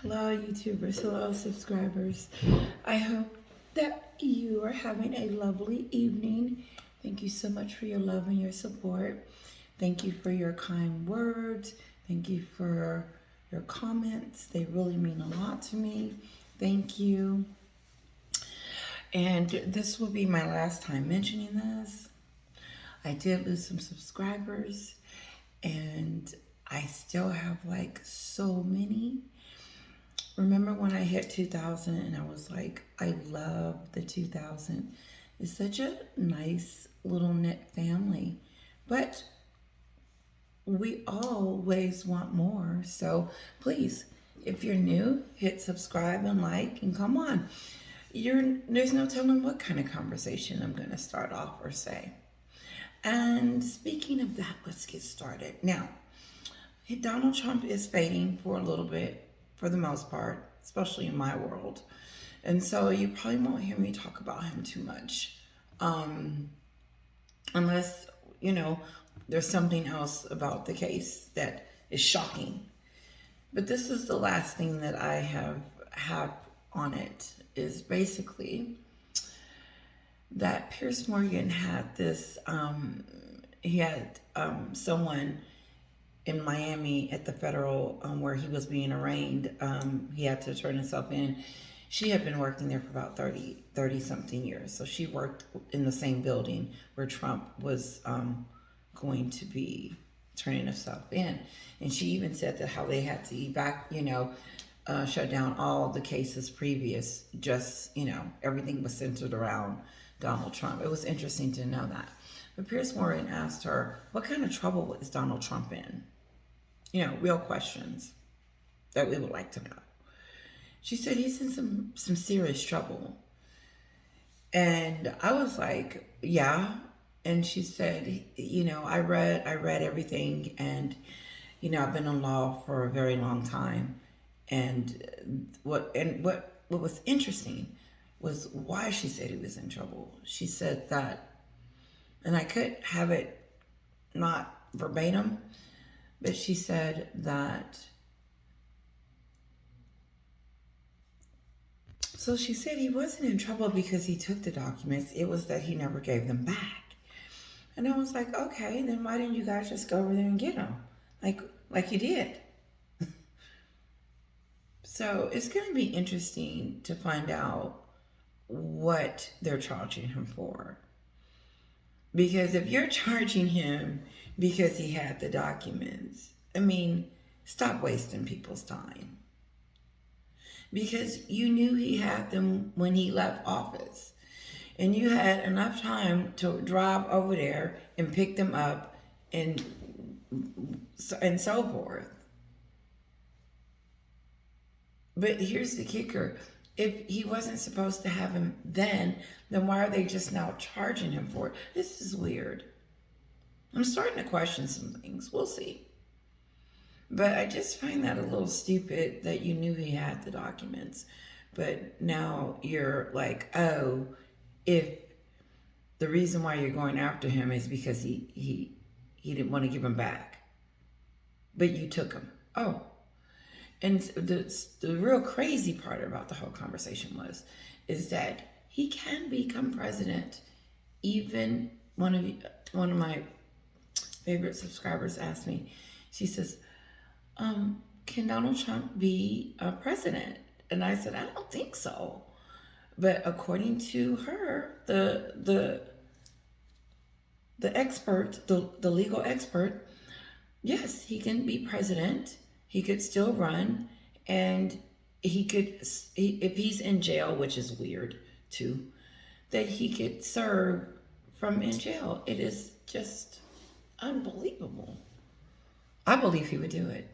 Hello, YouTubers. Hello, subscribers. I hope that you are having a lovely evening. Thank you so much for your love and your support. Thank you for your kind words. Thank you for your comments. They really mean a lot to me. Thank you. And this will be my last time mentioning this. I did lose some subscribers, and I still have like so many. Remember when I hit 2,000 and I was like, I love the 2,000. It's such a nice little knit family. But we always want more. So please, if you're new, hit subscribe and like and come on. There's no telling what kind of conversation I'm going to start off or say. And speaking of that, let's get started. Now, Donald Trump is fading for a little bit, for the most part, especially in my world. And so you probably won't hear me talk about him too much. Unless, there's something else about the case that is shocking. But this is the last thing that I have on it, is basically that Piers Morgan had this, he had someone in Miami at the federal, where he was being arraigned. He had to turn himself in. She had been working there for about 30 something years. So she worked in the same building where Trump was going to be turning himself in. And she even said that how they had to shut down all the cases previous, just, everything was centered around Donald Trump. It was interesting to know that. But Piers Morgan asked her, what kind of trouble is Donald Trump in? Real questions that we would like to know. She said he's in some serious trouble. And I was like, yeah. And she said, I read everything, and I've been in law for a very long time. And what was interesting was why she said he was in trouble. She said that, and I could have it not verbatim, but she said that, so she said he wasn't in trouble because he took the documents. It was that he never gave them back. And I was like, okay, then why didn't you guys just go over there and get them? Like you did. So it's going to be interesting to find out what they're charging him for. Because if you're charging him because he had the documents, stop wasting people's time. Because you knew he had them when he left office. And you had enough time to drive over there and pick them up and so forth. But here's the kicker. If he wasn't supposed to have him then why are they just now charging him for it? This is weird. I'm starting to question some things. We'll see. But I just find that a little stupid that you knew he had the documents. But now you're like, oh, if the reason why you're going after him is because he didn't want to give them back. But you took them. Oh. And the real crazy part about the whole conversation is that he can become president. Even one of my favorite subscribers asked me, she says, can Donald Trump be a president? And I said, I don't think so. But according to her, the expert, the legal expert, yes, he can be president. He could still run, and if he's in jail, which is weird too, that he could serve from in jail. It is just unbelievable. I believe he would do it.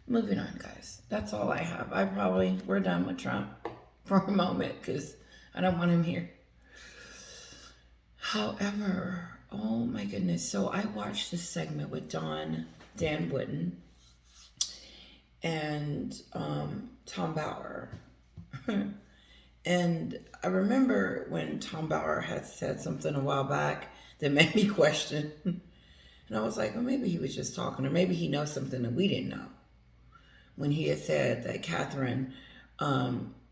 Moving on, guys. That's all I have. We're done with Trump for a moment because I don't want him here. However, oh my goodness. So I watched this segment with Dan Wootton and Tom Bauer. And I remember when Tom Bauer had said something a while back that made me question. And I was like, well, maybe he was just talking, or maybe he knows something that we didn't know. when he had said that Catherine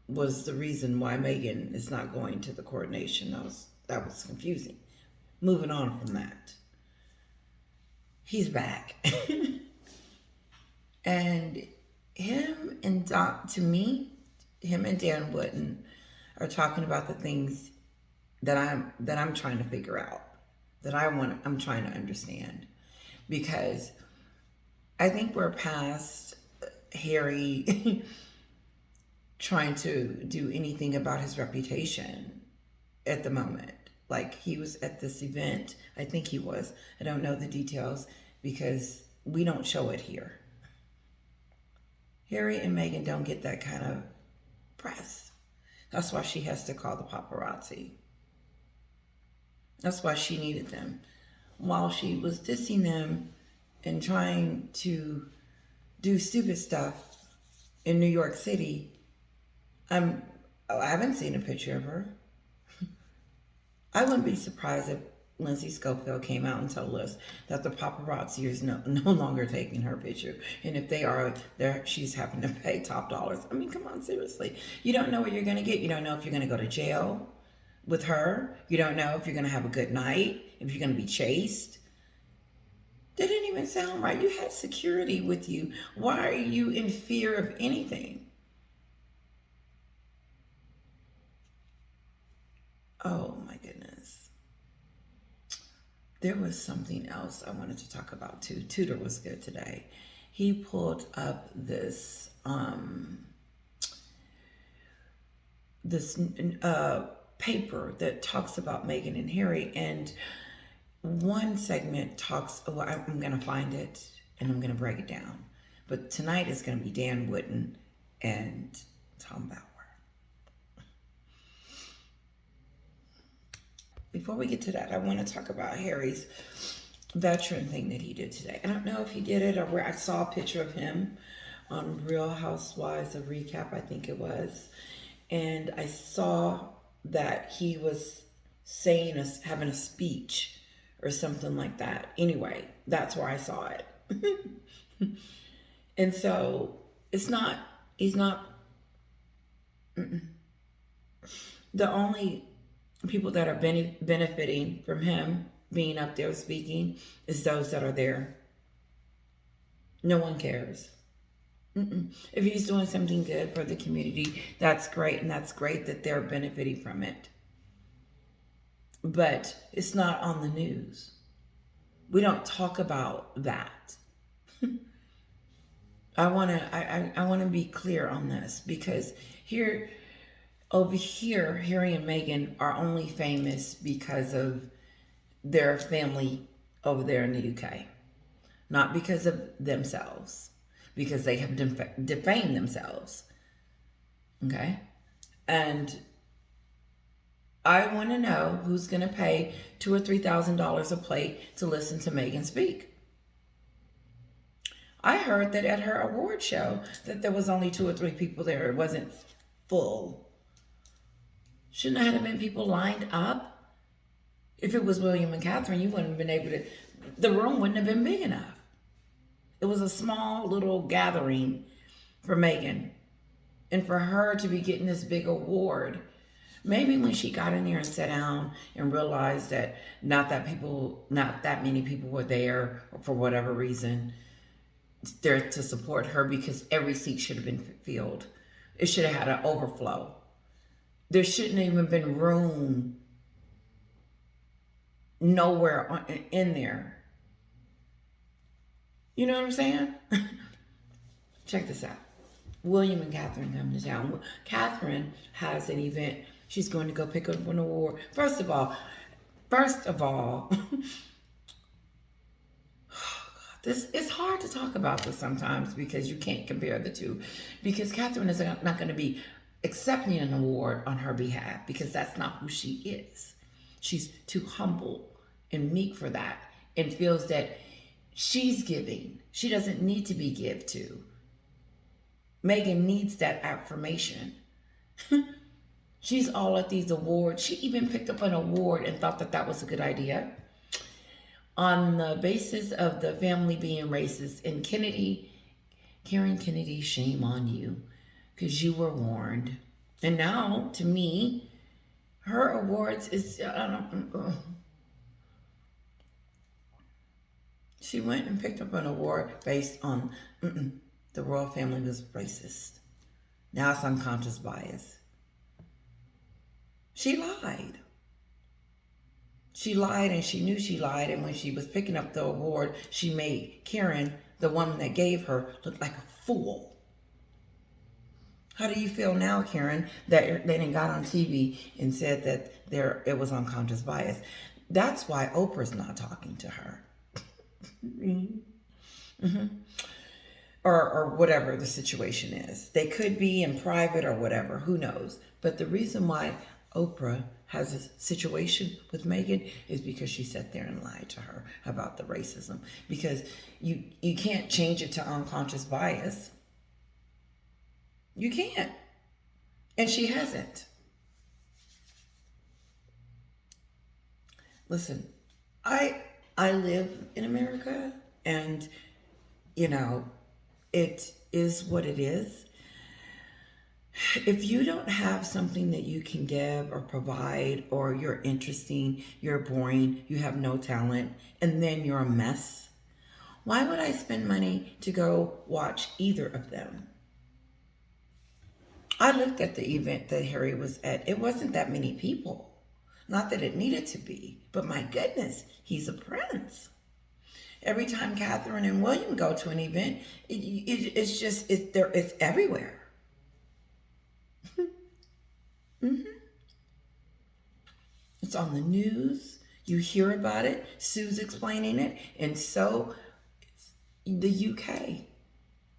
was the reason why Meghan is not going to the coronation. That was confusing. Moving on from that, he's back. And to me, him and Dan Wooden are talking about the things that I'm trying to figure out, I'm trying to understand, because I think we're past Harry trying to do anything about his reputation at the moment. Like, he was at this event, I think he was. I don't know the details because we don't show it here. Harry and Meghan don't get that kind of press. That's why she has to call the paparazzi. That's why she needed them. While she was dissing them and trying to do stupid stuff in New York City, I haven't seen a picture of her. I wouldn't be surprised if Lindsay Schofield came out and told us that the paparazzi is no longer taking her picture. And if they are, she's having to pay top dollars. I mean, come on, seriously. You don't know what you're going to get. You don't know if you're going to go to jail with her. You don't know if you're going to have a good night, if you're going to be chased. That didn't even sound right. You had security with you. Why are you in fear of anything? Oh my goodness. There was something else I wanted to talk about too. Tudor was good today. He pulled up this paper that talks about Meghan and Harry, and one segment talks, well, I'm going to find it and I'm going to break it down. But tonight is going to be Dan Wooden and Tom Bauer. Before we get to that, I want to talk about Harry's veteran thing that he did today. I don't know if he did it or where. I saw a picture of him on Real Housewives, a recap, I think it was. And I saw that he was having a speech or something like that. Anyway, that's where I saw it. And so he's not, the only people that are benefiting from him being up there speaking is those that are there. No one cares. If he's doing something good for the community, that's great, and that's great that they're benefiting from it. But it's not on the news. We don't talk about that. I want to be clear on this, because over here, Harry and Meghan are only famous because of their family over there in the UK. Not because of themselves. Because they have defamed themselves. Okay? And I want to know who's going to pay $2,000 or $3,000 a plate to listen to Meghan speak. I heard that at her award show that there was only 2 or 3 people there. It wasn't full. Shouldn't have been people lined up? If it was William and Catherine, you wouldn't have been able to, the room wouldn't have been big enough. It was a small little gathering for Meghan. And for her to be getting this big award, maybe when she got in there and sat down and realized that not that many people were there, or for whatever reason, there to support her, because every seat should have been filled. It should have had an overflow. There shouldn't have even been room nowhere in there. You know what I'm saying? Check this out. William and Catherine come to town. Catherine has an event. She's going to go pick up an award. First of all, it's hard to talk about this sometimes, because you can't compare the two. Because Catherine is not going to be accepting an award on her behalf, because that's not who she is. She's too humble and meek for that, and feels that she's giving. She doesn't need to be give to. Meghan needs that affirmation. She's all at these awards. She even picked up an award and thought that was a good idea, on the basis of the family being racist. And Kennedy Karen Kennedy, shame on you, because you were warned. And now, to me, her awards is, she went and picked up an award based on the royal family was racist. Now it's unconscious bias. She lied. She lied, and she knew she lied. And when she was picking up the award, she made Karen, the woman that gave her, look like a fool. How do you feel now, Karen, that they didn't got on TV and said that it was unconscious bias? That's why Oprah's not talking to her. Mm-hmm. Or whatever the situation is. They could be in private or whatever, who knows. But the reason why Oprah has a situation with Meghan is because she sat there and lied to her about the racism. Because you can't change it to unconscious bias. You can't. And she hasn't. Listen, I live in America, and it is what it is. If you don't have something that you can give or provide, or you're interesting, you're boring, you have no talent, and then you're a mess, why would I spend money to go watch either of them? I looked at the event that Harry was at. It wasn't that many people. Not that it needed to be, but my goodness, he's a prince. Every time Catherine and William go to an event, it's everywhere. Mm-hmm. It's on the news. You hear about it. Sue's explaining it, and so the UK.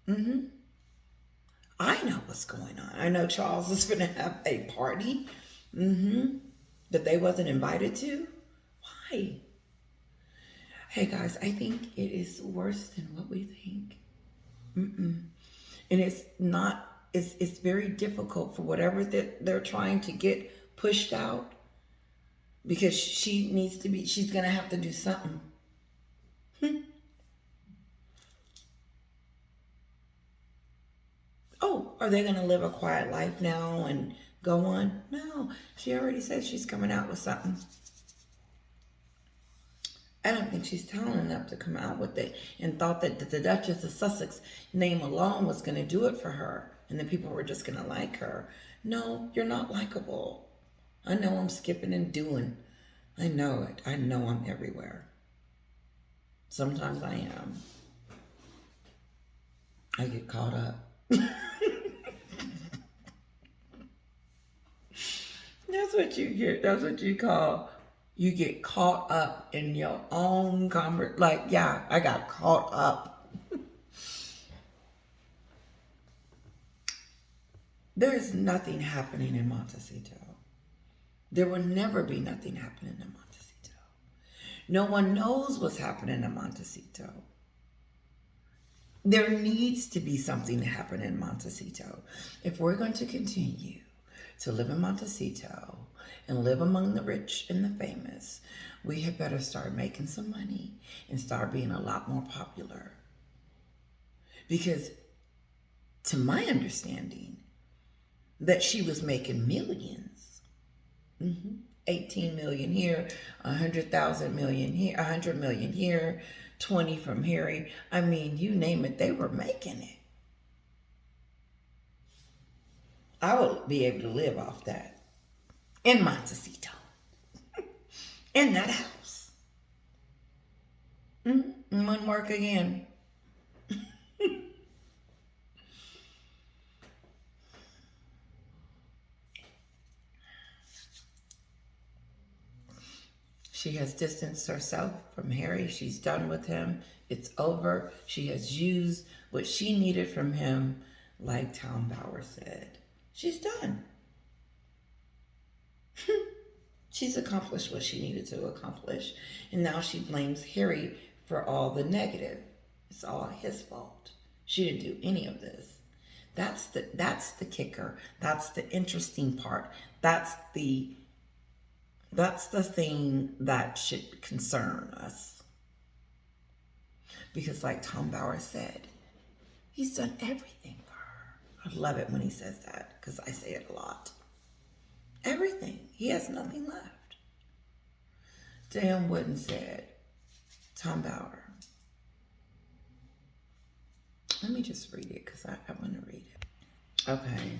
Mm-hmm. I know what's going on. I know Charles is going to have a party that they wasn't invited to. Why? Hey guys, I think it is worse than what we think. And it's not. It's very difficult for whatever that they're trying to get pushed out, because she's going to have to do something. Oh, are they going to live a quiet life now and go on? No, she already said she's coming out with something. I don't think she's talented enough to come out with it, and thought that the Duchess of Sussex name alone was going to do it for her, and then people were just going to like her. No, you're not likable. I know I'm skipping and doing. I know it. I know I'm everywhere. Sometimes I am. I get caught up. That's what you get. That's what you call. You get caught up in your own conversation. Like, yeah, I got caught up. There's nothing happening in Montecito. There will never be nothing happening in Montecito. No one knows what's happening in Montecito. There needs to be something to happen in Montecito. If we're going to continue to live in Montecito and live among the rich and the famous, we had better start making some money and start being a lot more popular. Because to my understanding, that she was making millions. 18 million here, 100,000 million here, 100 million here, 20 from Harry. I mean, you name it, they were making it. I would be able to live off that in Montecito, in that house. Wouldn't work again. She has distanced herself from Harry. She's done with him. It's over. She has used what she needed from him, like Tom Bauer said. She's done. She's accomplished what she needed to accomplish. And now she blames Harry for all the negative. It's all his fault. She didn't do any of this. That's the kicker. That's the interesting part. That's the thing that should concern us. Because like Tom Bauer said, He's done everything for her. I love it when he says that because I say it a lot. Everything. He has nothing left. Dan Wooden said, Tom Bauer. Let me just read it because I want to read it. Okay.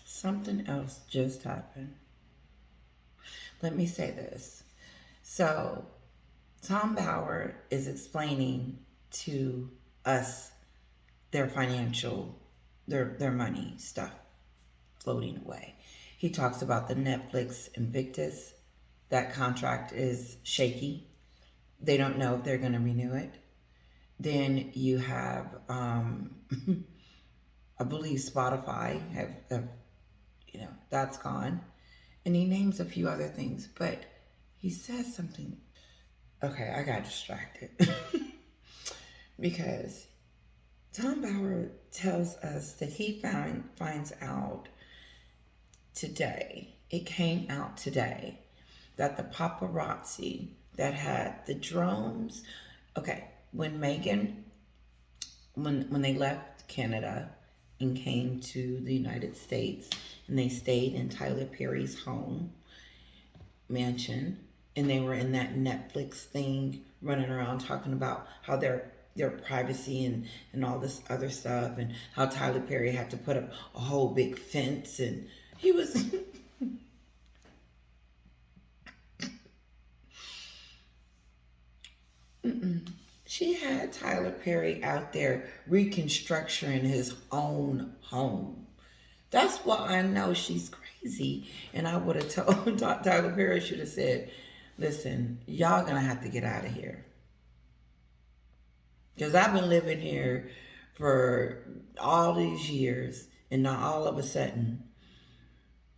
Something else just happened. Let me say this. So, Tom Bauer is explaining to us their financial, their money stuff floating away. He talks about the Netflix Invictus. That contract is shaky. They don't know if they're going to renew it. Then you have, I believe Spotify have, that's gone. And he names a few other things, but he says something. Okay, I got distracted because Tom Bauer tells us that he finds out today, it came out today, that the paparazzi that had the drones, okay, when Meghan, when they left Canada and came to the United States and they stayed in Tyler Perry's home, mansion, and they were in that Netflix thing running around talking about how their privacy and all this other stuff, and how Tyler Perry had to put up a whole big fence, and he was she had Tyler Perry out there reconstructing his own home. That's why I know she's crazy. And I would have told Tyler Perry should have said, listen, y'all gonna have to get out of here. Because I've been living here for all these years, and now all of a sudden,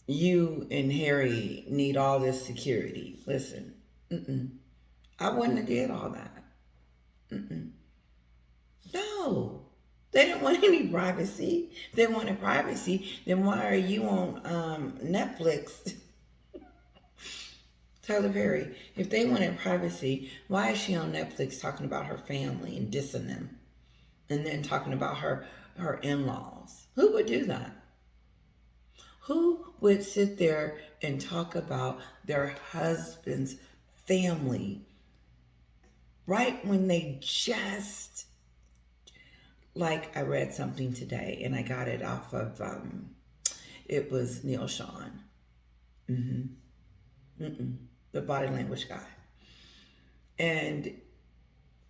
you and Harry need all this security. Listen, I wouldn't have did all that. No. They didn't want any privacy. They wanted privacy. Then why are you on Netflix? Tyler Perry, if they wanted privacy, why is she on Netflix talking about her family and dissing them? And then talking about her in-laws? Who would do that? Who would sit there and talk about their husband's family right when they just, like, I read something today and I got it off of, it was Neil Sean. The body language guy. And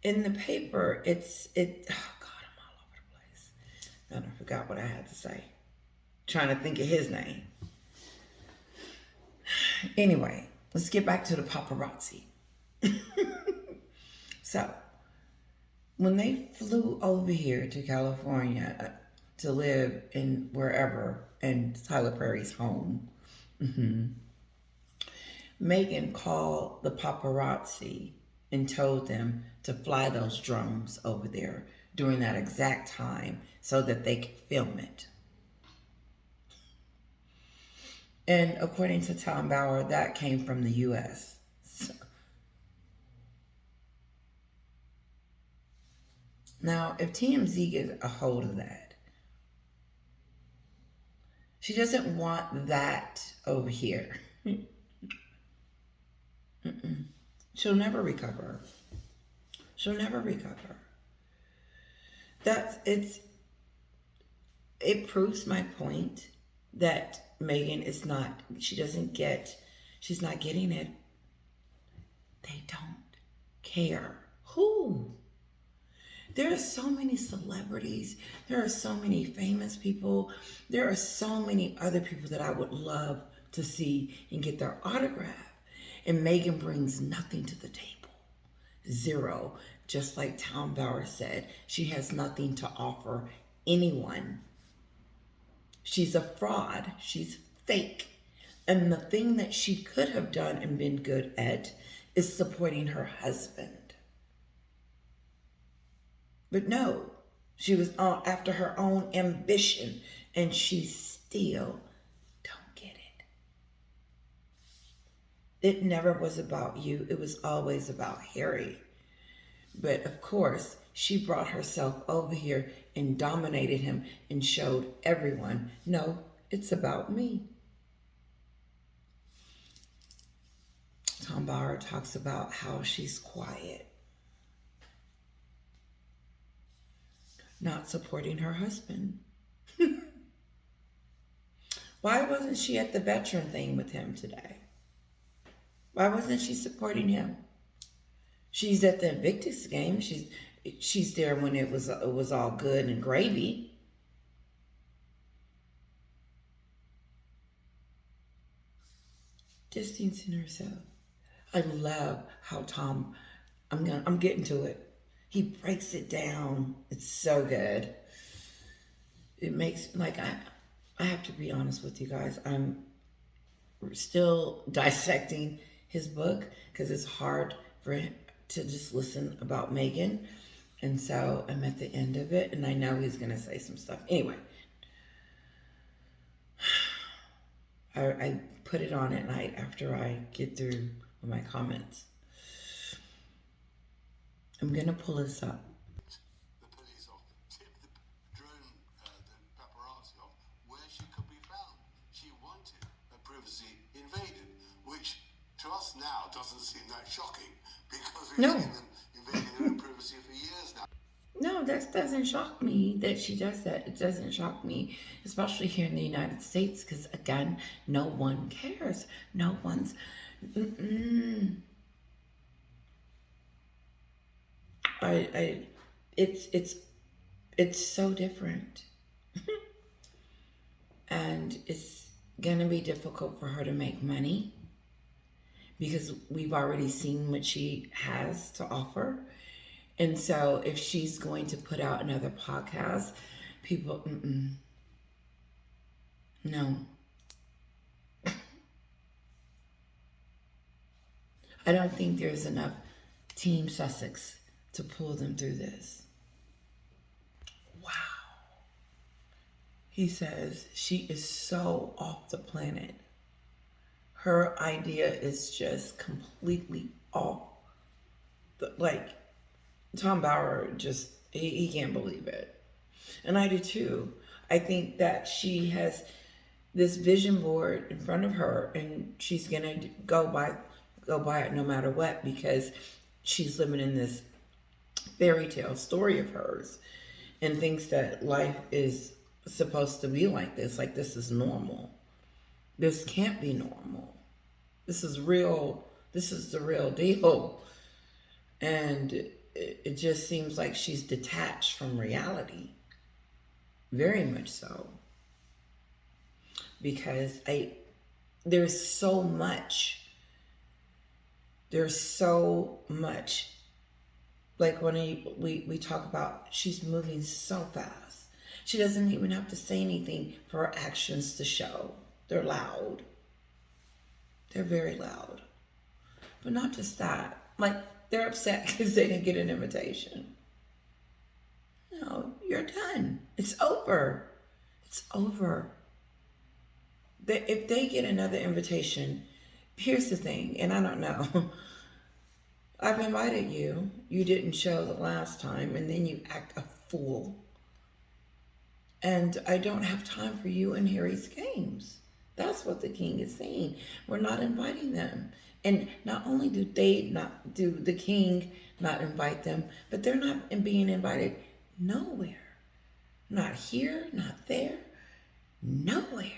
in the paper, oh God, I'm all over the place. And I forgot what I had to say. Trying to think of his name. Anyway, let's get back to the paparazzi. So, when they flew over here to California to live in wherever, in Tyler Perry's home, Meghan called the paparazzi and told them to fly those drones over there during that exact time so that they could film it. And according to Tom Bauer, that came from the U.S. So, now, if TMZ gets a hold of that, she doesn't want that over here. She'll never recover. She'll never recover. It proves my point that Meghan is not, she's not getting it. They don't care. Who? There are so many celebrities. There are so many famous people. There are so many other people that I would love to see and get their autograph. And Meghan brings nothing to the table. Zero. Just like Tom Bauer said, she has nothing to offer anyone. She's a fraud. She's fake. And the thing that she could have done and been good at is supporting her husband. But no, she was after her own ambition, and she still don't get it. It never was about you. It was always about Harry. But of course, she brought herself over here and dominated him and showed everyone, no, it's about me. Tom Bauer talks about how she's quiet, not supporting her husband. Why wasn't she at the veteran thing with him today? Why wasn't she supporting him? She's at the Invictus game. She's there when it was all good and gravy. Distancing herself. I love how Tom. I'm getting to it. He breaks it down. It's so good. It makes I have to be honest with you guys. I'm still dissecting his book because it's hard for him to just listen about Meghan. And so I'm at the end of it, and I know he's going to say some stuff. Anyway, I put it on at night after I get through my comments. I'm going to pull this up. The police tipped the drone, the paparazzi off where she could be found. She wanted her privacy invaded, which to us now doesn't seem that shocking because we've seen them invading their own privacy for years now. No, that doesn't shock me that she does that. It doesn't shock me, especially here in the United States, because again, no one cares. No one's. It's so different, and it's gonna be difficult for her to make money because we've already seen what she has to offer. And so if she's going to put out another podcast, people, no. I don't think there's enough Team Sussex to pull them through this. Wow. He says she is so off the planet. Her idea is just completely off. Like, Tom Bauer just, he can't believe it. And I do too. I think that she has this vision board in front of her and she's going to go by it no matter what because she's living in this fairy tale story of hers and thinks that life is supposed to be like this is normal. This can't be normal. This is real. This is the real deal. And it just seems like she's detached from reality. Very much so. Because there's so much. Like when we talk about, she's moving so fast. She doesn't even have to say anything for her actions to show. They're loud. They're very loud. But not just that. Like, they're upset because they didn't get an invitation. No, you're done. It's over. It's over. If they get another invitation, here's the thing, and I don't know. I've invited you. You didn't show the last time, and then you act a fool. And I don't have time for you and Harry's games. That's what the king is saying. We're not inviting them. And not only do the king not invite them, but they're not being invited nowhere. Not here, not there, nowhere.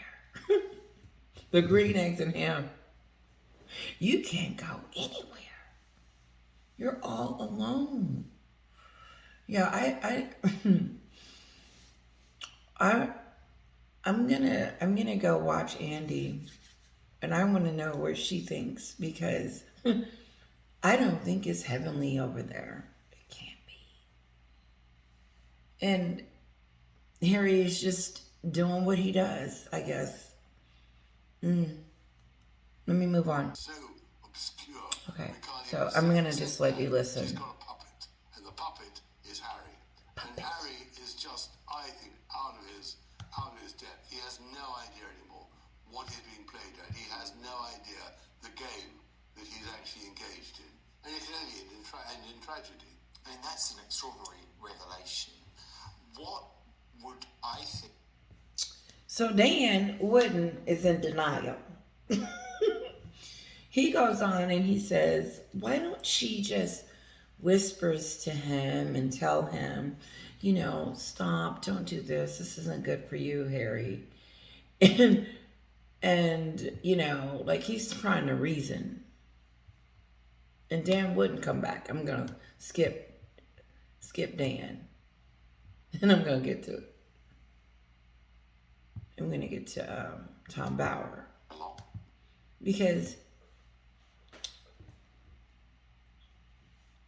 The green eggs and ham. You can't go anywhere. You're all alone. Yeah, I'm gonna go watch Andy, and I want to know where she thinks because I don't think it's heavenly over there. It can't be. And Harry is just doing what he does, I guess. Let me move on. So obscure. Okay, so I'm gonna just let you listen. She's got a puppet, and the puppet is Harry. And Harry is just, I think, out of his depth. He has no idea anymore what he's being played at. He has no idea the game that he's actually engaged in. And it can only end in tragedy. I mean, that's an extraordinary revelation. What would I think? So Dan Wooden is in denial. He goes on and he says, why don't she just whispers to him and tell him, stop, don't do this. This isn't good for you, Harry. And like he's trying to reason. And Dan wouldn't come back. I'm gonna skip Dan. And I'm gonna get to it. I'm gonna get to Tom Bauer. Because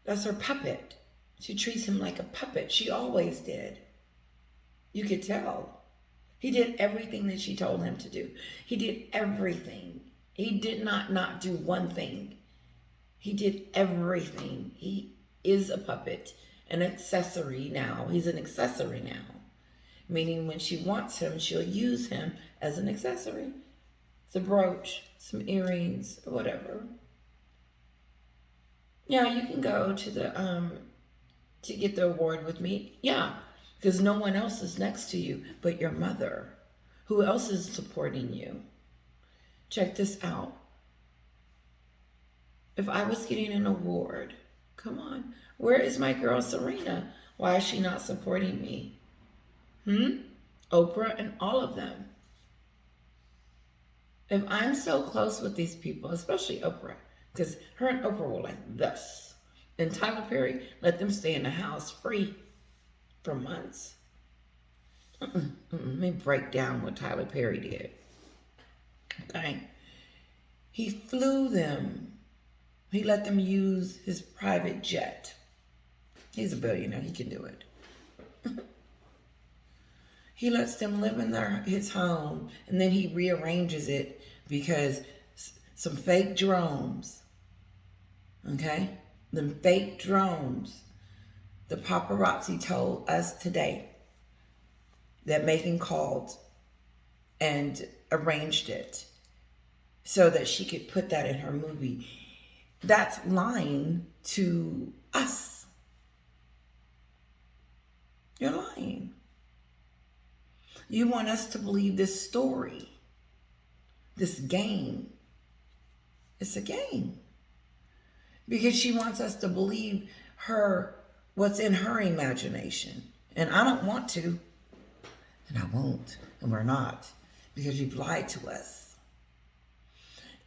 that's her puppet. She treats him like a puppet. She always did. You could tell. He did everything that she told him to do. He did everything. He did not do one thing. He did everything. He is a puppet, an accessory now. He's an accessory now. Meaning when she wants him, she'll use him as an accessory. It's a brooch, some earrings, or whatever. Yeah, you can go to the to get the award with me. Yeah, because no one else is next to you but your mother. Who else is supporting you? Check this out. If I was getting an award, come on, where is my girl Serena? Why is she not supporting me? Oprah and all of them. If I'm so close with these people, especially Oprah, because her and Oprah were like this, and Tyler Perry let them stay in the house free for months. Let me break down what Tyler Perry did. Okay. He flew them. He let them use his private jet. He's a billionaire. He can do it. He lets them live in his home, and then he rearranges it because some fake drones, okay? Them fake drones. The paparazzi told us today that Meghan called and arranged it so that she could put that in her movie. That's lying to us. You're lying. You want us to believe this story, this game. It's a game. Because she wants us to believe what's in her imagination. And I don't want to. And I won't. And we're not. Because you've lied to us.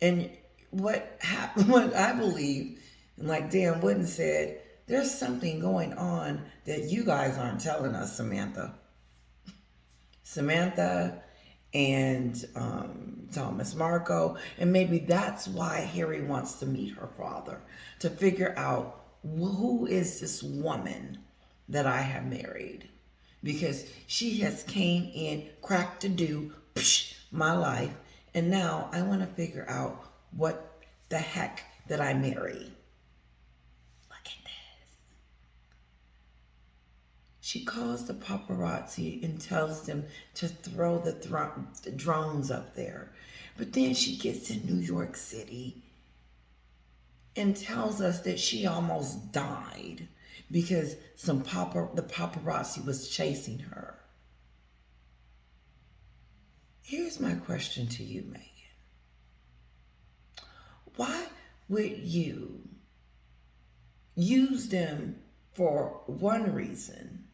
And what I believe, and like Dan Wooden said, there's something going on that you guys aren't telling us, Samantha. Samantha and Thomas Marco. And maybe that's why Harry wants to meet her father, to figure out who is this woman that I have married. Because she has came in, cracked a do, my life. And now I want to figure out what the heck did I marry. Look at this. She calls the paparazzi and tells them to throw the drones up there. But then she gets in New York City and tells us that she almost died because the paparazzi was chasing her. Here's my question to you, Meghan. Why would you use them for one reason,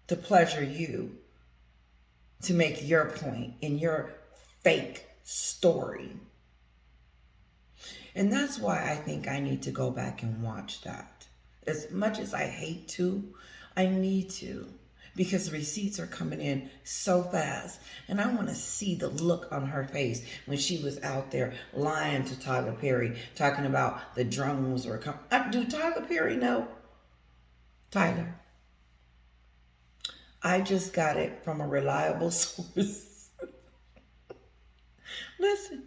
to pleasure you, to make your point in your fake story? And that's why I think I need to go back and watch that. As much as I hate to, I need to. Because receipts are coming in so fast. And I want to see the look on her face when she was out there lying to Tyler Perry, talking about the drones were coming. Do Tyler Perry know? Tyler, I just got it from a reliable source. Listen.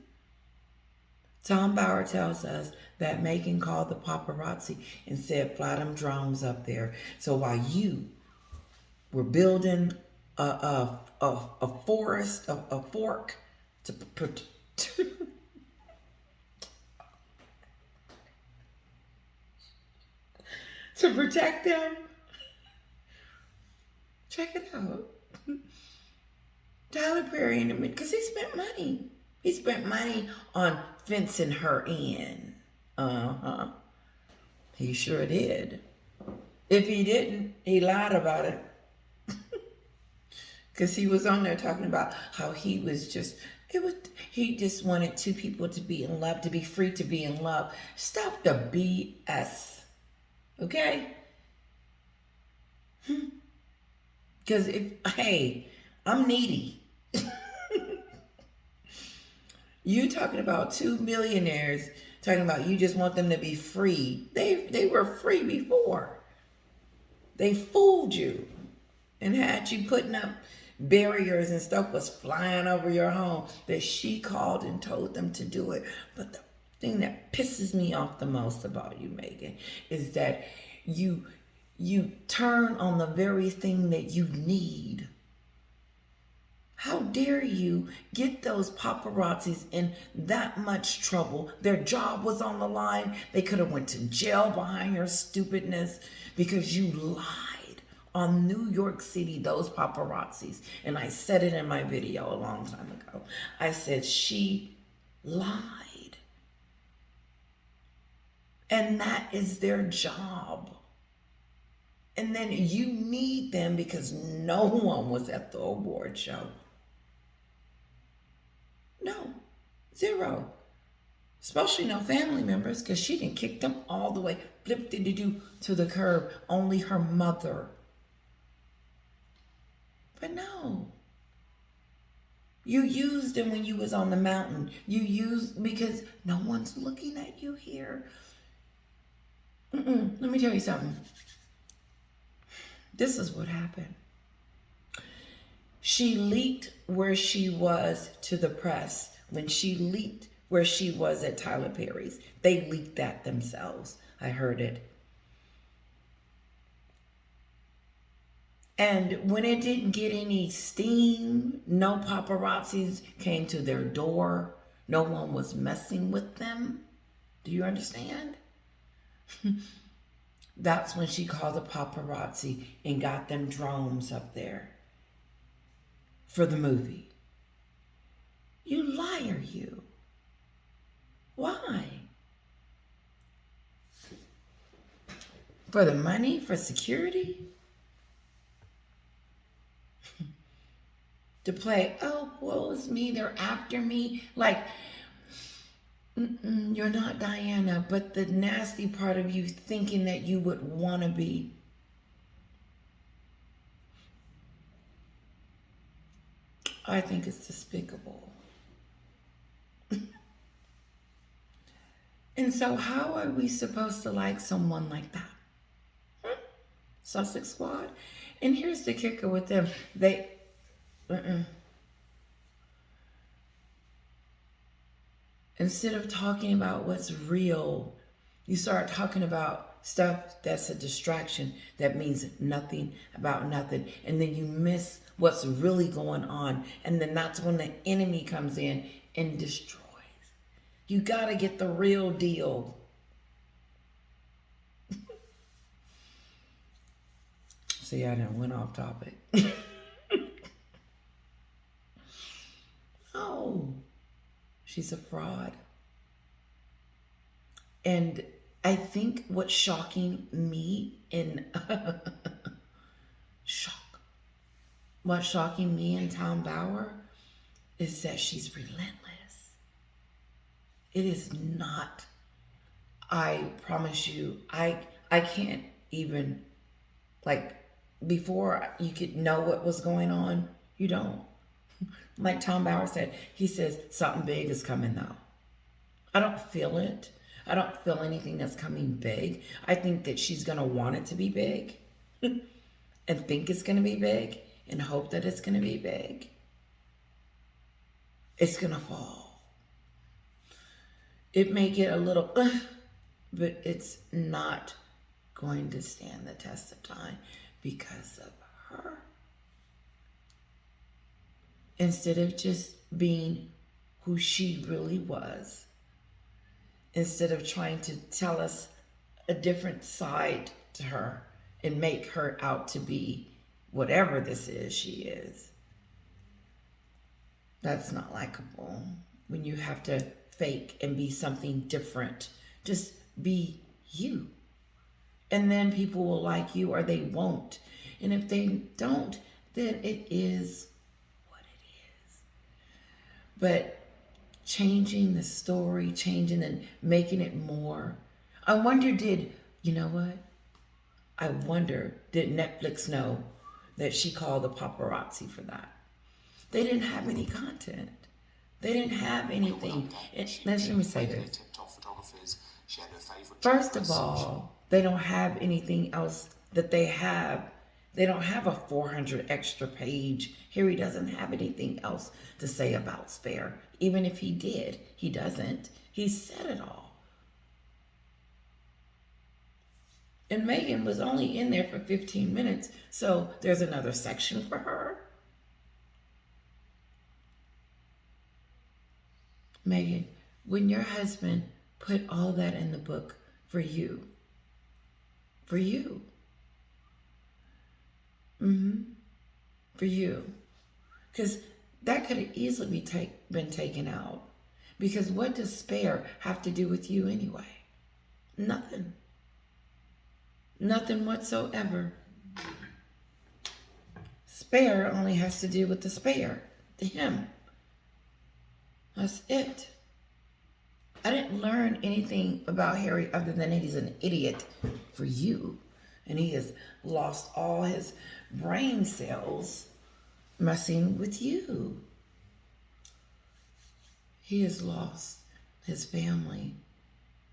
Tom Bauer tells us that Meghan called the paparazzi and said, fly them drones up there. So while you were building a forest, a fork to put to protect them. Check it out. Tyler Perry, because he spent money. He spent money on fencing her in. Uh-huh. He sure did. If he didn't, he lied about it. Because he was on there talking about how he was just, he just wanted two people to be in love, to be free to be in love. Stop the BS. Okay? Because hey, I'm needy. You talking about two millionaires talking about you just want them to be free. They were free before. They fooled you and had you putting up barriers and stuff was flying over your home that she called and told them to do it. But the thing that pisses me off the most about you, Meghan, is that you turn on the very thing that you need. How dare you get those paparazzis in that much trouble? Their job was on the line. They could have went to jail behind your stupidness because you lied on New York City, those paparazzis. And I said it in my video a long time ago. I said she lied. And that is their job. And then you need them because no one was at the award show. No, zero. Especially no family members, because she didn't kick them all the way, flip-de-de-doo, to the curb. Only her mother. But no. You used them when you was on the mountain. You used, because no one's looking at you here. Let me tell you something. This is what happened. She leaked where she was to the press. When she leaked where she was at Tyler Perry's, they leaked that themselves. I heard it. And when it didn't get any steam, no paparazzis came to their door. No one was messing with them. Do you understand? That's when she called the paparazzi and got them drones up there for the movie. You liar, you. Why? For the money? For security? To play, oh, woe is me, they're after me. Like, you're not Diana, but the nasty part of you thinking that you would want to be. I think it's despicable. And so how are we supposed to like someone like that? Sussex Squad? And here's the kicker with them. Instead of talking about what's real, you start talking about stuff that's a distraction that means nothing about nothing. And then you miss what's really going on. And then that's when the enemy comes in and destroys. You got to get the real deal. See, I done went off topic. Oh, she's a fraud. And I think what's shocking me in what's shocking me in Tom Bauer is that she's relentless. It is not, I promise you, I can't even, like, before you could know what was going on, you don't. Like Tom Bauer said, he says, something big is coming though. I don't feel it. I don't feel anything that's coming big. I think that she's going to want it to be big and think it's going to be big and hope that it's going to be big. It's going to fall. It may get a little, but it's not going to stand the test of time because of her. Instead of just being who she really was, instead of trying to tell us a different side to her and make her out to be whatever this is she is. That's not likable. When you have to fake and be something different, just be you. And then people will like you or they won't. And if they don't, then it is what it is. But changing the story, changing and making it more. I wonder, you know what? I wonder, did Netflix know that she called the paparazzi for that? They didn't have any content. They didn't have anything. Let me say this. First of all, they don't have anything else that they have. They don't have a 400 extra page. Harry doesn't have anything else to say about Spare. Even if he did, he doesn't. He said it all. And Meghan was only in there for 15 minutes, so there's another section for her. Meghan, when your husband put all that in the book for you, for you, for you, because that could have easily been taken out. Because what does Spare have to do with you anyway? Nothing. Nothing whatsoever. Spare only has to do with the Spare, him. That's it. I didn't learn anything about Harry other than that he's an idiot for you. And he has lost all his brain cells messing with you. He has lost his family.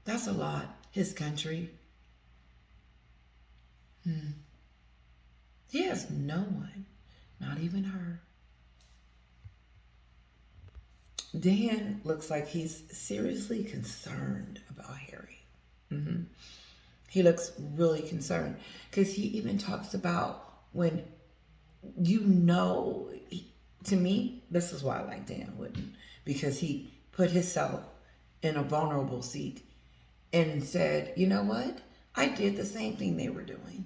That's a lot. His country. He has no one, not even her. Dan looks like he's seriously concerned about Harry. He looks really concerned because he even talks about when to me, this is why I like Dan Wooden, because he put himself in a vulnerable seat and said, you know what? I did the same thing they were doing.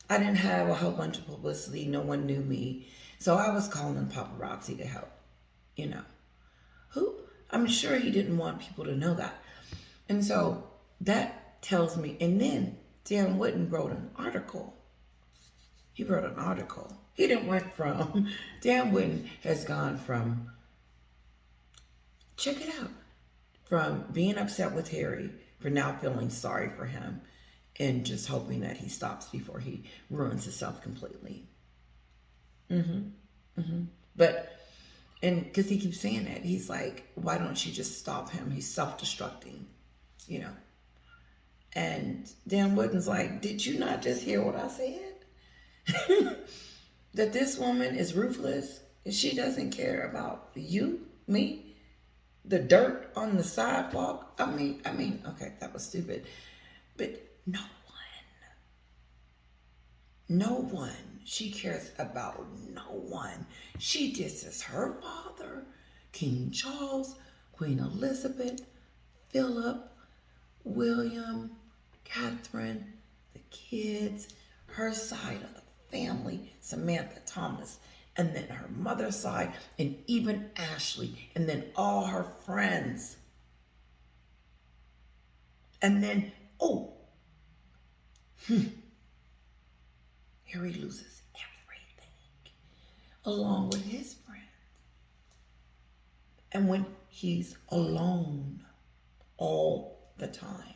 I didn't have a whole bunch of publicity. No one knew me. So I was calling paparazzi to help, I'm sure he didn't want people to know that. And so that tells me, and then Dan Wooden wrote an article. He wrote an article. He didn't went from, Dan Wooden has gone from, check it out, from being upset with Harry for now feeling sorry for him and just hoping that he stops before he ruins himself completely. But, and because he keeps saying that, he's like, why don't you just stop him? He's self-destructing, And Dan Wooden's like, did you not just hear what I said? That this woman is ruthless and she doesn't care about you, me, the dirt on the sidewalk. I mean, okay, that was stupid. But no one. She cares about no one. She disses her father, King Charles, Queen Elizabeth, Philip, William, Catherine, the kids, her side of the family, Samantha Thomas, and then her mother's side, and even Ashley, and then all her friends. And then, Harry loses everything, along with his friends. And when he's alone all the time,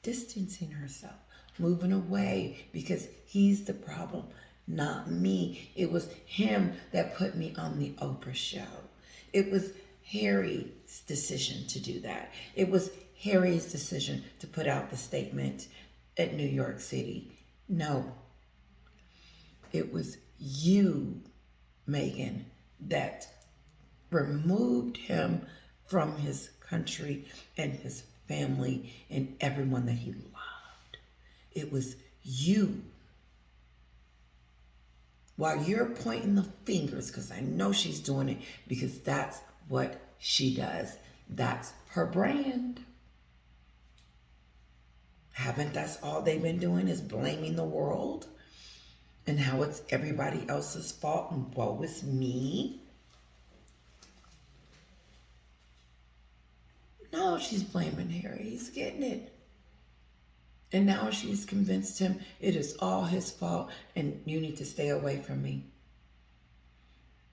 distancing herself, moving away because he's the problem, not me. It was him that put me on the Oprah show. It was Harry's decision to do that. It was Harry's decision to put out the statement at New York City. No, it was you, Meghan, that removed him from his country and his family and everyone that he loved. It was you. While you're pointing the fingers, because I know she's doing it, because that's what she does. That's her brand. Haven't that's all they've been doing is blaming the world and how it's everybody else's fault and woe is me? No, she's blaming Harry. He's getting it. And now she's convinced him it is all his fault and you need to stay away from me.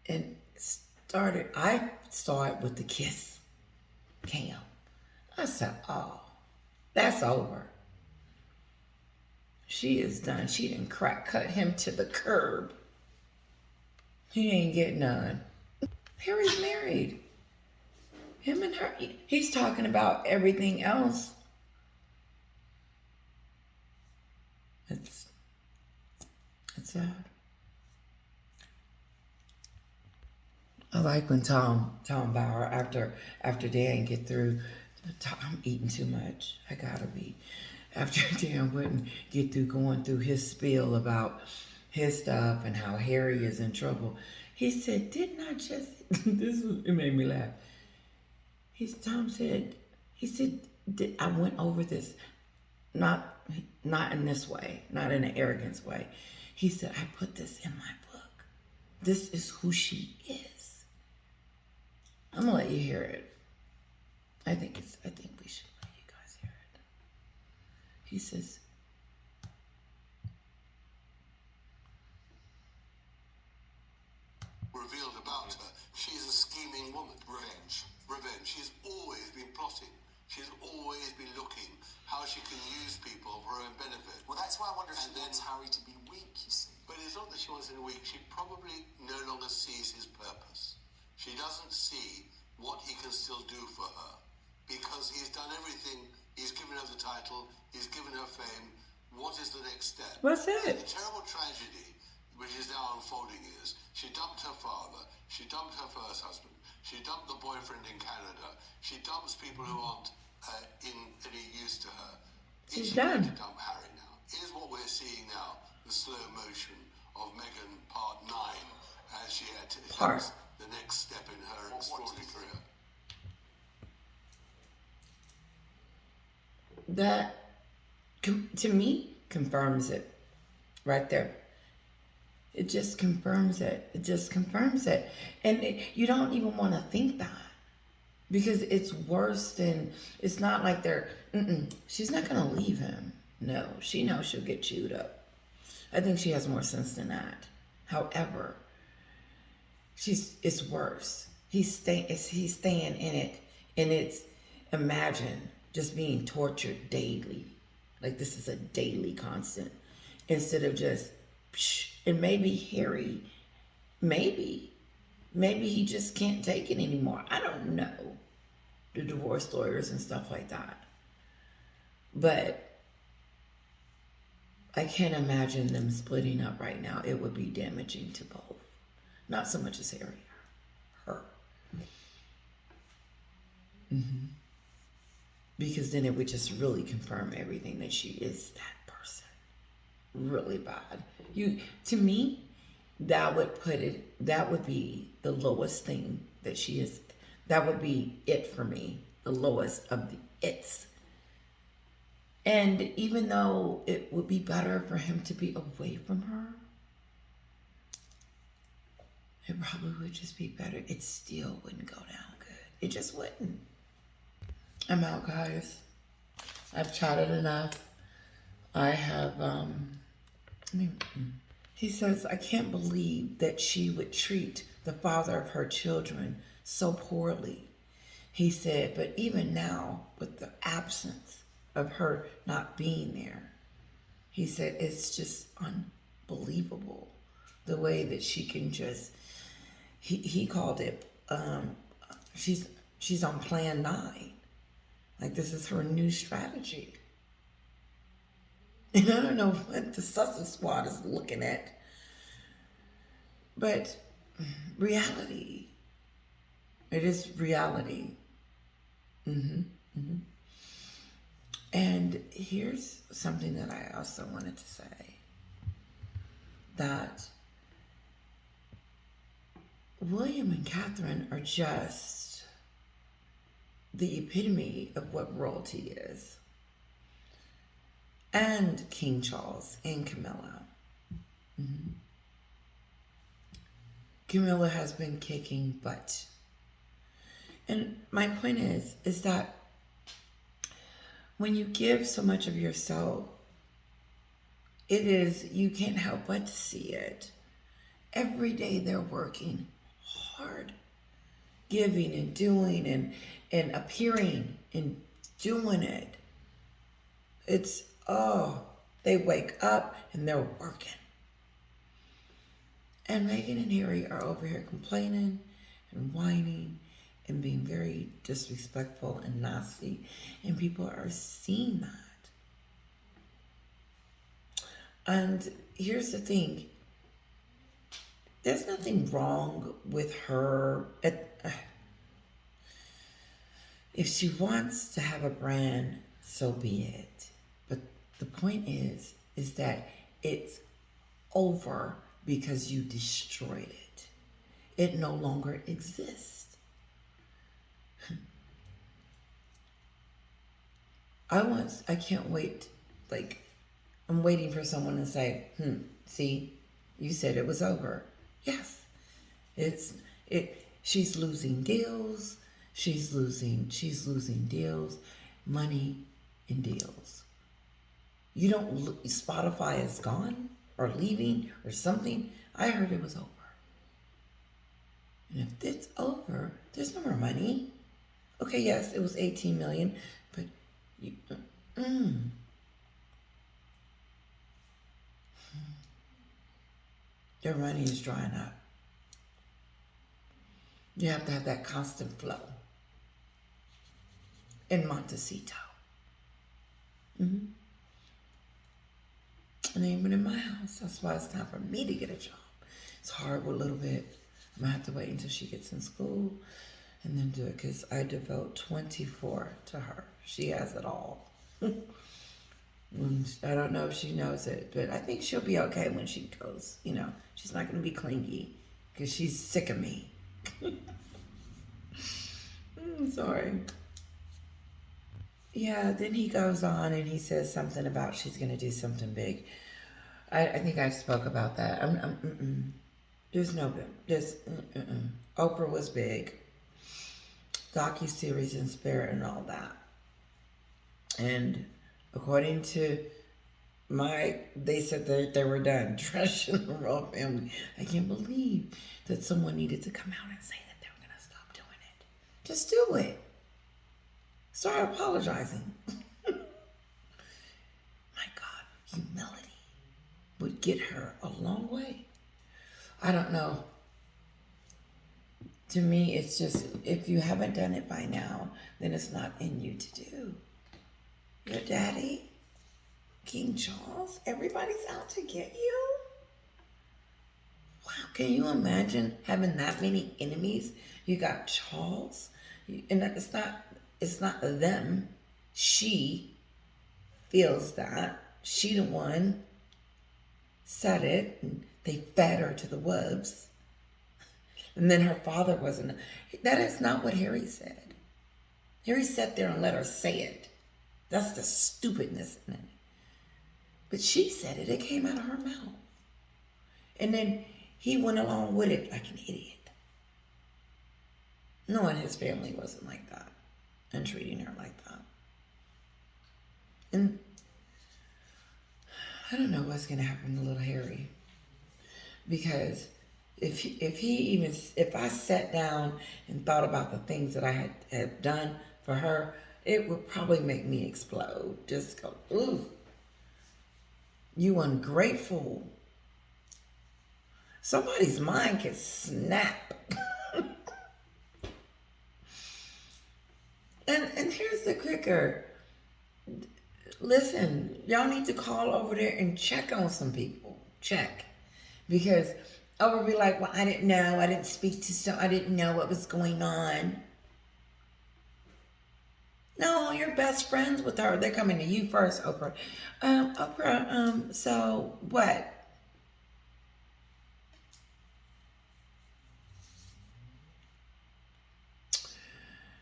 And I saw it with the kiss cam. I said, oh, that's over. She is done. She didn't cut him to the curb. He ain't getting none. Harry's married. Him and her. He's talking about everything else. It's sad. I like when Tom Bauer after Dan get through. I'm eating too much. I gotta be. After Dan wouldn't get through going through his spiel about his stuff and how Harry is in trouble, he said, "Didn't I just?" It made me laugh. Tom said, "I went over this, not in this way, not in an arrogance way." He said, "I put this in my book. This is who she is." I'm gonna let you hear it. I think we should let you guys hear it. He says, revealed about her. She is a scheming woman. Revenge. She's always been plotting. She's always been looking how she can use people for her own benefit. Well, that's why I wonder if she wants Harry to be weak, you see. But it's not that she wants him weak. She probably no longer sees his purpose. She doesn't see what he can still do for her because he's done everything. He's given her the title. He's given her fame. What is the next step? what's The it? terrible tragedy which is now unfolding is she dumped her father, she dumped her first husband, she dumped the boyfriend in Canada, she dumps people who aren't in any use to her. She's Is she going done. to dump Harry now? Is what we're seeing now the slow motion of Meghan Part 9 as she takes the next step in her extraordinary career? That, to me, confirms it right there. It just confirms it. And you don't even want to think that because it's worse than, it's not like she's not going to leave him. No, she knows she'll get chewed up. I think she has more sense than that. However, it's worse. He's staying in it, and it's, imagine just being tortured daily. Like this is a daily constant instead of just, and maybe Harry, maybe he just can't take it anymore. I don't know, the divorce lawyers and stuff like that. But I can't imagine them splitting up right now. It would be damaging to both. Not so much as Harry, her. Because then it would just really confirm everything that she is that person. Really bad. To me, that would be the lowest thing that she is. That would be it for me. The lowest of the it's. And even though it would be better for him to be away from her, it probably would just be better. It still wouldn't go down good. It just wouldn't. I'm out, guys. I've chatted enough. I have, he says, "I can't believe that she would treat the father of her children so poorly." He said, "But even now, with the absence of her not being there," he said, "it's just unbelievable the way that she can just," he called it, she's on plan 9. Like this is her new strategy. And I don't know what the Sussex Squad is looking at. But reality. It is reality. And here's something that I also wanted to say. That William and Catherine are just the epitome of what royalty is. and King Charles and Camilla. Mm-hmm. Camilla has been kicking butt. And my point is that when you give so much of yourself, you can't help but to see it. Every day they're working hard, giving and doing and appearing and doing it. It's, they wake up and they're working. And Meghan and Harry are over here complaining and whining and being very disrespectful and nasty. And people are seeing that. And here's the thing. There's nothing wrong with her. If she wants to have a brand, so be it. But the point is that it's over because you destroyed it. It no longer exists. I can't wait. Like, I'm waiting for someone to say, see, you said it was over. Yes. She's losing deals. She's losing deals, money and deals. You don't, Spotify is gone or leaving or something. I heard it was over. And if it's over, there's no more money. Okay, yes, it was 18 million, but your money is drying up. You have to have that constant flow. In Montecito. And even in my house. That's why it's time for me to get a job. It's hard with a little bit. I'm going to have to wait until she gets in school and then do it because I devote 24 to her. She has it all. I don't know if she knows it, but I think she'll be okay when she goes. You know, she's not going to be clingy because she's sick of me. Sorry. Yeah, then he goes on and he says something about she's going to do something big. I think I spoke about that. There's no, Oprah was big. Docu-series in Spirit and all that. And according to they said that they were done trashing the royal family. I can't believe that someone needed to come out and say that they were going to stop doing it. Just do it. Start apologizing. My God, humility would get her a long way. I don't know. To me, it's just, if you haven't done it by now, then it's not in you to do. Your daddy, King Charles, everybody's out to get you. Wow, can you imagine having that many enemies? You got Charles, and it's not them. She feels that. She the one said it, and they fed her to the wolves. And then her father wasn't. That is not what Harry said. Harry sat there and let her say it. That's the stupidness in it. But she said it. It came out of her mouth. And then he went along with it like an idiot. Knowing his family wasn't like that. And treating her like that. And I don't know what's going to happen to little Harry. Because if I sat down and thought about the things that I had done for her, it would probably make me explode. Just go, ooh, you ungrateful. Somebody's mind can snap. And here's the kicker. Listen, y'all need to call over there and check on some people. Check. Because I would be like, well, I didn't know. I didn't speak to so I didn't know what was going on. No, you're best friends with her. They're coming to you first, Oprah. Oprah, so what?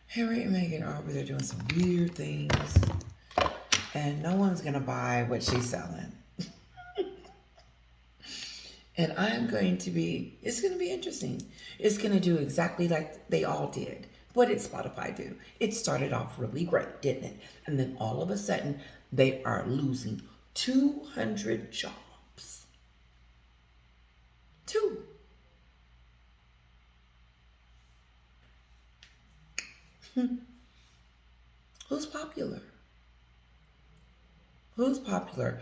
Harry and Meghan are over there doing some weird things. and no one's gonna buy what she's selling. And I'm going to be, it's going to be interesting. It's going to do exactly like they all did. What did Spotify do? It started off really great, didn't it? And then all of a sudden, they are losing 200 jobs. Two. Who's popular? Who's popular?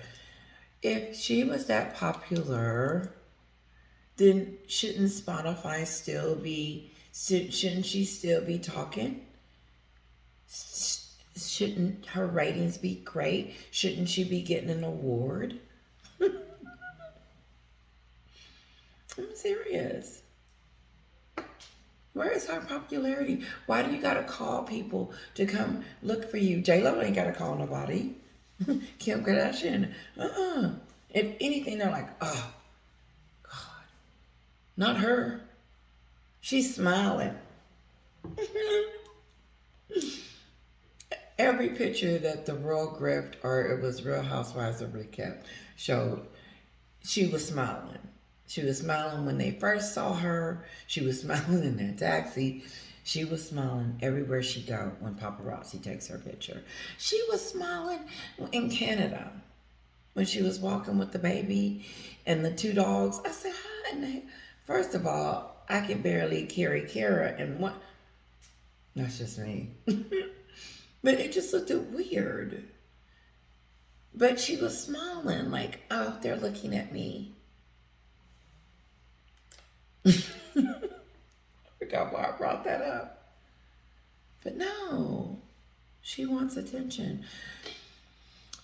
If she was that popular, then shouldn't Spotify still be, shouldn't she still be talking? Shouldn't her ratings be great? Shouldn't she be getting an award? I'm serious. Where is her popularity? Why do you gotta call people to come look for you? J-Lo ain't gotta call nobody. Kim Kardashian, If anything, they're like, oh, God, not her. She's smiling. Every picture that the Royal Grift or it was Real Housewives of Recap showed, she was smiling. She was smiling when they first saw her. She was smiling in that taxi. She was smiling everywhere she go when paparazzi takes her picture. She was smiling in Canada when she was walking with the baby and the two dogs. I said, hi. First of all, I can barely carry Kara and what? That's just me. But it just looked weird. But she was smiling like, oh, they're looking at me. I forgot why I brought that up. But no, she wants attention.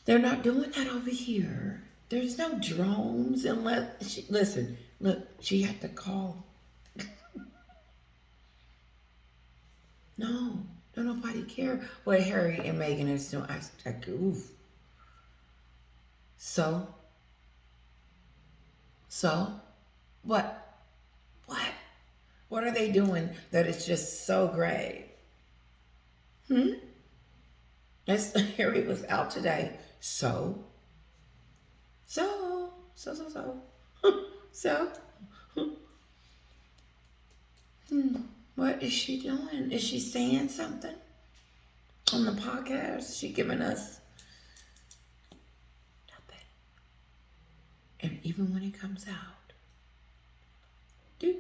They're not doing that over here. There's no drones unless she, listen, look, she had to call. No, don't nobody care what Harry and Meghan is doing. Oof. So, what? What? What are they doing that is just so great? That's, Harry was out today. So. So. So. What is she doing? Is she saying something on the podcast? Is she giving us nothing? And even when it comes out, do.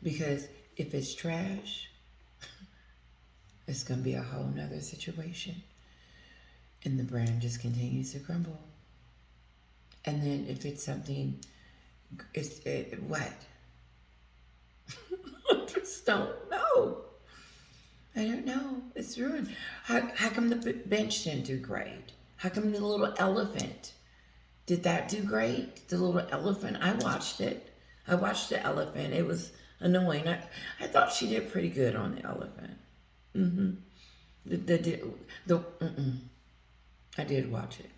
Because if it's trash, it's going to be a whole nother situation. And the brand just continues to crumble. And then if it's something, what? I just don't know. I don't know. It's ruined. How come the bench didn't do great? How come the little elephant, did that do great? The little elephant, I watched it. I watched the elephant. It was annoying. I thought she did pretty good on the elephant. I did watch it.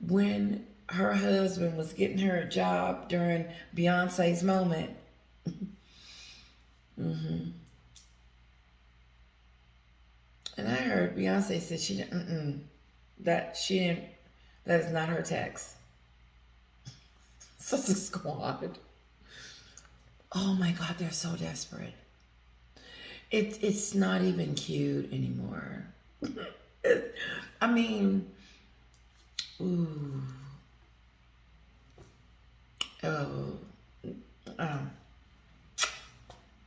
When her husband was getting her a job during Beyonce's moment. And I heard Beyonce said she didn't, that is not her text. Such a squad. Oh my God, they're so desperate. It's not even cute anymore. I mean, ooh. Oh.